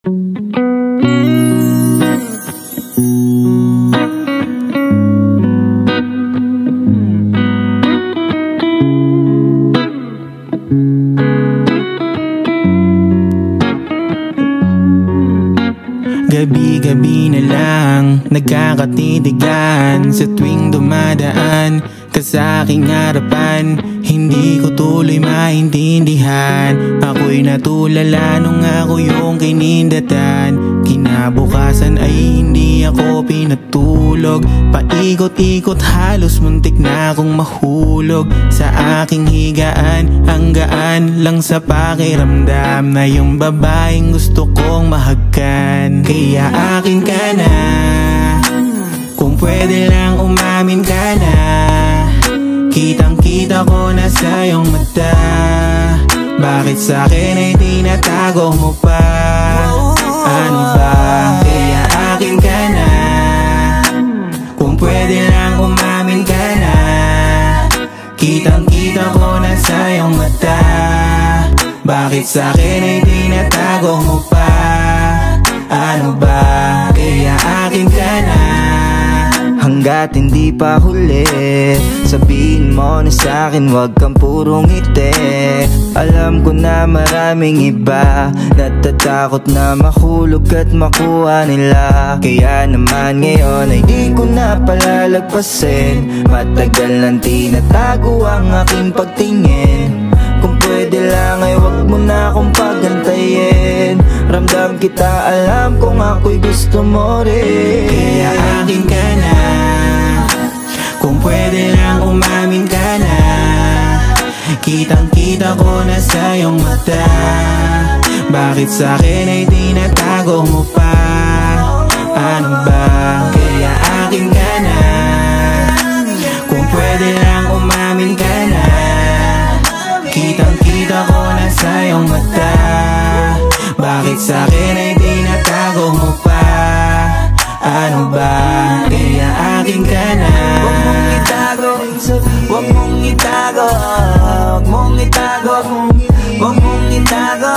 Gabi-gabi na lang nagkakatitigan sa tuwing dumadaan ka sa aking harapan. Hindi ko tuloy maintindihan, ako'y natulala nung ako yung kinindatan. Kinabukasan ay hindi ako pinatulog, paikot-ikot halos muntik na akong mahulog sa aking higaan. Ang gaan lang sa pakiramdam na yung babaeng gusto kong mahagkan. Kaya akin ka na, kung pwede lang umamin ka na. Kitang-kita ko na sa iyong mata, bakit sa'kin ay tinatago mo pa? Ano ba? Kaya akin ka na, kung pwede lang umamin ka na. Kitang-kita ko na sa iyong mata, bakit sa'kin ay tinatago mo pa? Ano ba? Kaya akin ka na. Hanggat hindi pa huli, sabihin mo na sa'kin wag kang puro ngiti. Alam ko na maraming iba natatakot na mahulog at makuha nila. Kaya naman ngayon ay di ko na palalagpasin, matagal nang tinatago ang aking pagtingin. Kung pwede lang ay wag mo na akong pagantayin. Ramdam kita, alam kong ako'y gusto mo rin. Kaya akin ka na, kung pwede lang umamin ka na. Kitang-kita ko na sa iyong mata, bakit sa'kin ay tinatago mo pa? Ano ba? Kaya akin ka na, kung pwede lang umamin ka na. Kitang-kita ko na sa iyong mata, bakit sa'kin ay tinatago mo pa? Ano ba? Kaya akin ka na. Huwag mong itago, huwag mong itago, huwag mong itago, huwag mong itago.